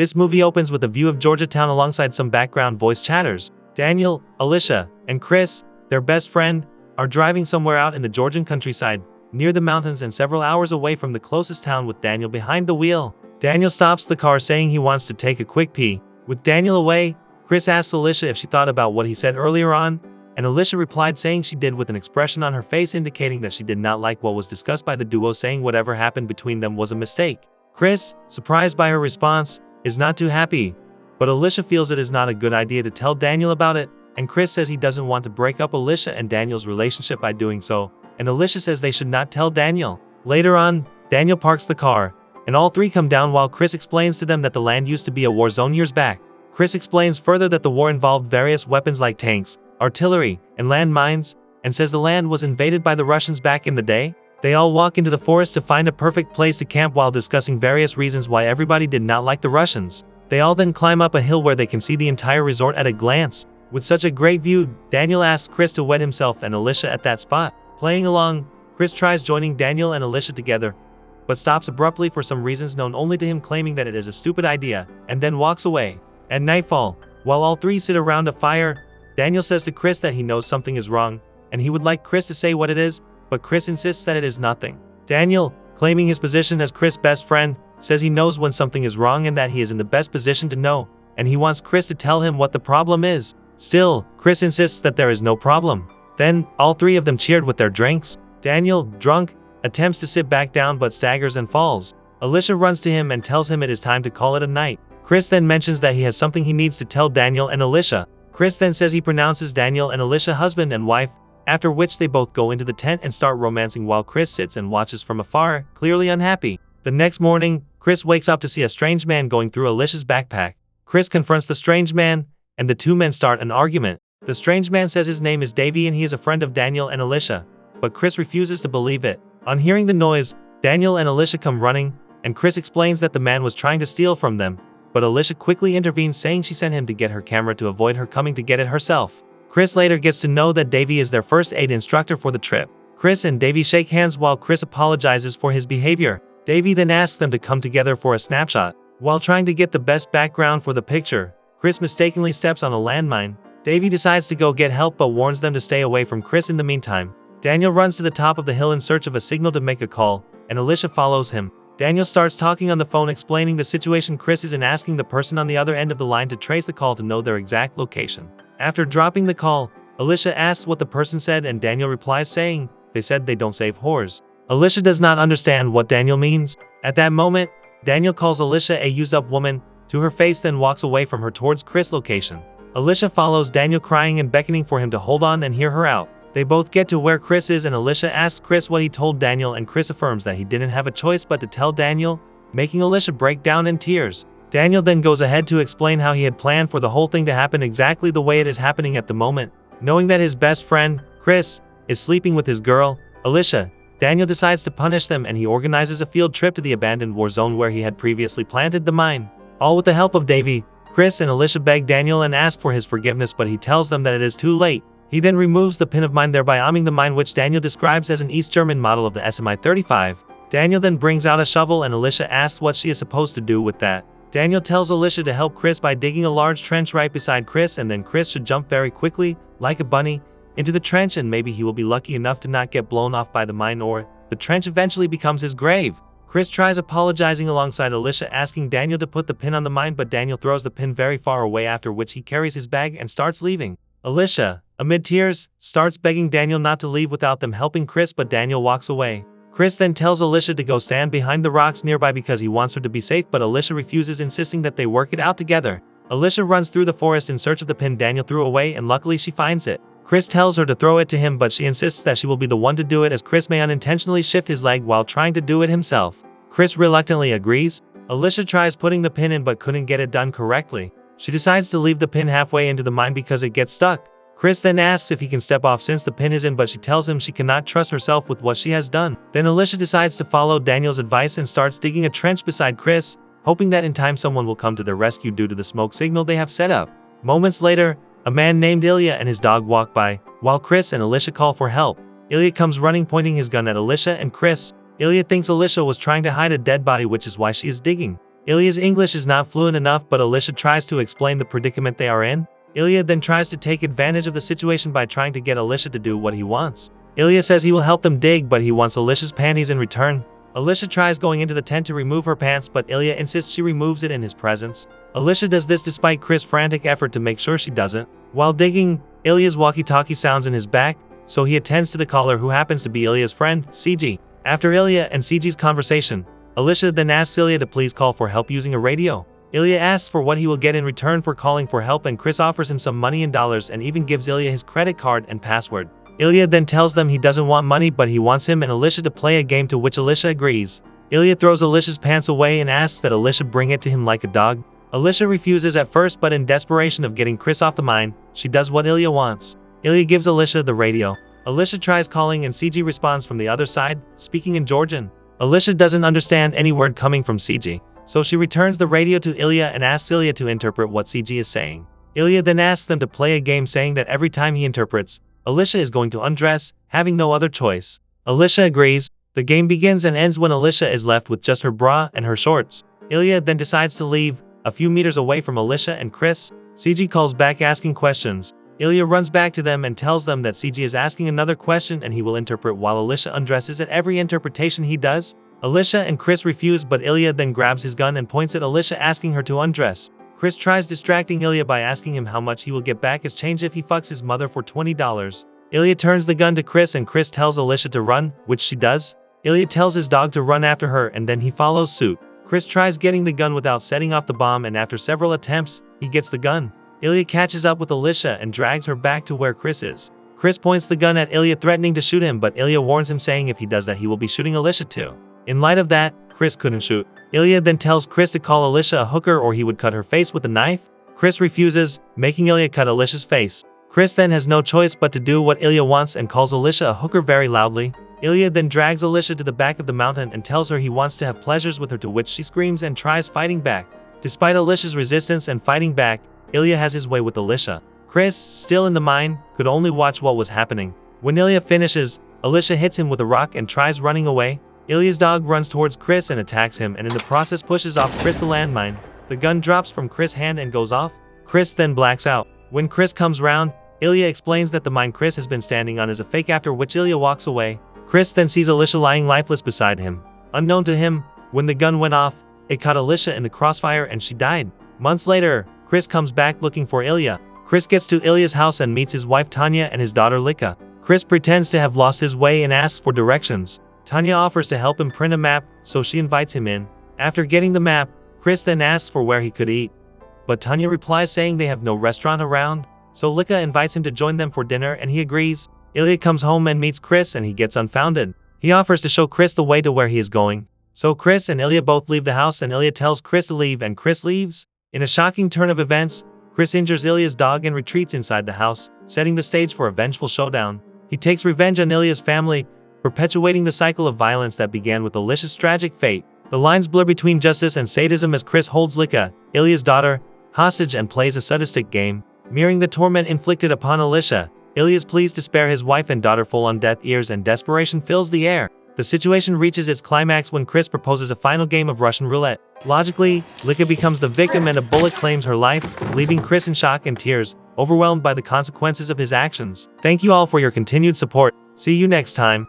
This movie opens with a view of Georgetown alongside some background voice chatters. Daniel, Alicia, and Chris, their best friend, are driving somewhere out in the Georgian countryside, near the mountains and several hours away from the closest town with Daniel behind the wheel. Daniel stops the car saying he wants to take a quick pee. With Daniel away, Chris asks Alicia if she thought about what he said earlier on, and Alicia replied saying she did with an expression on her face indicating that she did not like what was discussed by the duo, saying whatever happened between them was a mistake. Chris, surprised by her response, is not too happy, but Alicia feels it is not a good idea to tell Daniel about it, and Chris says he doesn't want to break up Alicia and Daniel's relationship by doing so, and Alicia says they should not tell Daniel. Later on, Daniel parks the car, and all three come down while Chris explains to them that the land used to be a war zone years back. Chris explains further that the war involved various weapons like tanks, artillery, and landmines, and says the land was invaded by the Russians back in the day. They all walk into the forest to find a perfect place to camp while discussing various reasons why everybody did not like the Russians. They all then climb up a hill where they can see the entire resort at a glance. With such a great view, Daniel asks Chris to wed himself and Alicia at that spot. Playing along, Chris tries joining Daniel and Alicia together, but stops abruptly for some reasons known only to him, claiming that it is a stupid idea, and then walks away. At nightfall, while all three sit around a fire, Daniel says to Chris that he knows something is wrong, and he would like Chris to say what it is, but Chris insists that it is nothing. Daniel, claiming his position as Chris' best friend, says he knows when something is wrong and that he is in the best position to know, and he wants Chris to tell him what the problem is. Still, Chris insists that there is no problem. Then, all three of them cheered with their drinks. Daniel, drunk, attempts to sit back down but staggers and falls. Alicia runs to him and tells him it is time to call it a night. Chris then mentions that he has something he needs to tell Daniel and Alicia. Chris then says he pronounces Daniel and Alicia husband and wife, after which they both go into the tent and start romancing while Chris sits and watches from afar, clearly unhappy. The next morning, Chris wakes up to see a strange man going through Alicia's backpack. Chris confronts the strange man, and the two men start an argument. The strange man says his name is Davy and he is a friend of Daniel and Alicia, but Chris refuses to believe it. On hearing the noise, Daniel and Alicia come running, and Chris explains that the man was trying to steal from them, but Alicia quickly intervenes saying she sent him to get her camera to avoid her coming to get it herself. Chris later gets to know that Davy is their first aid instructor for the trip. Chris and Davy shake hands while Chris apologizes for his behavior. Davy then asks them to come together for a snapshot. While trying to get the best background for the picture, Chris mistakenly steps on a landmine. Davy decides to go get help but warns them to stay away from Chris in the meantime. Daniel runs to the top of the hill in search of a signal to make a call, and Alicia follows him. Daniel starts talking on the phone explaining the situation Chris is in, asking the person on the other end of the line to trace the call to know their exact location. After dropping the call, Alicia asks what the person said and Daniel replies saying, "They said they don't save whores." Alicia does not understand what Daniel means. At that moment, Daniel calls Alicia a used-up woman to her face, then walks away from her towards Chris' location. Alicia follows Daniel crying and beckoning for him to hold on and hear her out. They both get to where Chris is and Alicia asks Chris what he told Daniel and Chris affirms that he didn't have a choice but to tell Daniel, making Alicia break down in tears. Daniel then goes ahead to explain how he had planned for the whole thing to happen exactly the way it is happening at the moment. Knowing that his best friend, Chris, is sleeping with his girl, Alicia, Daniel decides to punish them and he organizes a field trip to the abandoned war zone where he had previously planted the mine. All with the help of Davy, Chris and Alicia beg Daniel and ask for his forgiveness, but he tells them that it is too late. He then removes the pin of mine, thereby arming the mine, which Daniel describes as an East German model of the SMI-35. Daniel then brings out a shovel and Alicia asks what she is supposed to do with that. Daniel tells Alicia to help Chris by digging a large trench right beside Chris, and then Chris should jump very quickly, like a bunny, into the trench and maybe he will be lucky enough to not get blown off by the mine, or the trench eventually becomes his grave. Chris tries apologizing alongside Alicia, asking Daniel to put the pin on the mine, but Daniel throws the pin very far away, after which he carries his bag and starts leaving. Alicia, amid tears, starts begging Daniel not to leave without them helping Chris, but Daniel walks away. Chris then tells Alicia to go stand behind the rocks nearby because he wants her to be safe, but Alicia refuses, insisting that they work it out together. Alicia runs through the forest in search of the pin Daniel threw away, and luckily she finds it. Chris tells her to throw it to him, but she insists that she will be the one to do it, as Chris may unintentionally shift his leg while trying to do it himself. Chris reluctantly agrees. Alicia tries putting the pin in but couldn't get it done correctly. She decides to leave the pin halfway into the mine because it gets stuck. Chris then asks if he can step off since the pin is in, but she tells him she cannot trust herself with what she has done. Then Alicia decides to follow Daniel's advice and starts digging a trench beside Chris, hoping that in time someone will come to their rescue due to the smoke signal they have set up. Moments later, a man named Ilya and his dog walk by, while Chris and Alicia call for help. Ilya comes running, pointing his gun at Alicia and Chris. Ilya thinks Alicia was trying to hide a dead body, which is why she is digging. Ilya's English is not fluent enough, but Alicia tries to explain the predicament they are in. Ilya then tries to take advantage of the situation by trying to get Alicia to do what he wants. Ilya says he will help them dig, but he wants Alicia's panties in return. Alicia tries going into the tent to remove her pants, but Ilya insists she removes it in his presence. Alicia does this despite Chris' frantic effort to make sure she doesn't. While digging, Ilya's walkie-talkie sounds in his back, so he attends to the caller, who happens to be Ilya's friend, CG. After Ilya and CG's conversation, Alicia then asks Ilya to please call for help using a radio. Ilya asks for what he will get in return for calling for help, and Chris offers him some money in dollars and even gives Ilya his credit card and password. Ilya then tells them he doesn't want money, but he wants him and Alicia to play a game, to which Alicia agrees. Ilya throws Alicia's pants away and asks that Alicia bring it to him like a dog. Alicia refuses at first, but in desperation of getting Chris off the mine, she does what Ilya wants. Ilya gives Alicia the radio. Alicia tries calling and CG responds from the other side, speaking in Georgian. Alicia doesn't understand any word coming from CG, so she returns the radio to Ilya and asks Ilya to interpret what CG is saying. Ilya then asks them to play a game, saying that every time he interprets, Alicia is going to undress, having no other choice. Alicia agrees. The game begins and ends when Alicia is left with just her bra and her shorts. Ilya then decides to leave. A few meters away from Alicia and Chris, CG calls back asking questions. Ilya runs back to them and tells them that CG is asking another question and he will interpret while Alicia undresses. At every interpretation he does, Alicia and Chris refuse, but Ilya then grabs his gun and points at Alicia, asking her to undress. Chris tries distracting Ilya by asking him how much he will get back as change if he fucks his mother for $20. Ilya turns the gun to Chris and Chris tells Alicia to run, which she does. Ilya tells his dog to run after her and then he follows suit. Chris tries getting the gun without setting off the bomb, and after several attempts, he gets the gun. Ilya catches up with Alicia and drags her back to where Chris is. Chris points the gun at Ilya, threatening to shoot him, but Ilya warns him, saying if he does that he will be shooting Alicia too. In light of that, Chris couldn't shoot. Ilya then tells Chris to call Alicia a hooker or he would cut her face with a knife. Chris refuses, making Ilya cut Alicia's face. Chris then has no choice but to do what Ilya wants and calls Alicia a hooker very loudly. Ilya then drags Alicia to the back of the mountain and tells her he wants to have pleasures with her, to which she screams and tries fighting back. Despite Alicia's resistance and fighting back, Ilya has his way with Alicia. Chris, still in the mine, could only watch what was happening. When Ilya finishes, Alicia hits him with a rock and tries running away. Ilya's dog runs towards Chris and attacks him, and in the process pushes off Chris the landmine. The gun drops from Chris' hand and goes off. Chris then blacks out. When Chris comes round, Ilya explains that the mine Chris has been standing on is a fake, after which Ilya walks away. Chris then sees Alicia lying lifeless beside him. Unknown to him, when the gun went off, it caught Alicia in the crossfire and she died. Months later, Chris comes back looking for Ilya. Chris gets to Ilya's house and meets his wife Tanya and his daughter Lika. Chris pretends to have lost his way and asks for directions. Tanya offers to help him print a map, so she invites him in. After getting the map, Chris then asks for where he could eat. But Tanya replies saying they have no restaurant around, so Lika invites him to join them for dinner and he agrees. Ilya comes home and meets Chris and he gets unfounded. He offers to show Chris the way to where he is going. So Chris and Ilya both leave the house and Ilya tells Chris to leave and Chris leaves. In a shocking turn of events, Chris injures Ilya's dog and retreats inside the house, setting the stage for a vengeful showdown. He takes revenge on Ilya's family, perpetuating the cycle of violence that began with Alicia's tragic fate. The lines blur between justice and sadism as Chris holds Lika, Ilya's daughter, hostage and plays a sadistic game, mirroring the torment inflicted upon Alicia. Ilya's pleas to spare his wife and daughter fall on deaf ears and desperation fills the air. The situation reaches its climax when Chris proposes a final game of Russian roulette. Logically, Lika becomes the victim and a bullet claims her life, leaving Chris in shock and tears, overwhelmed by the consequences of his actions. Thank you all for your continued support. See you next time.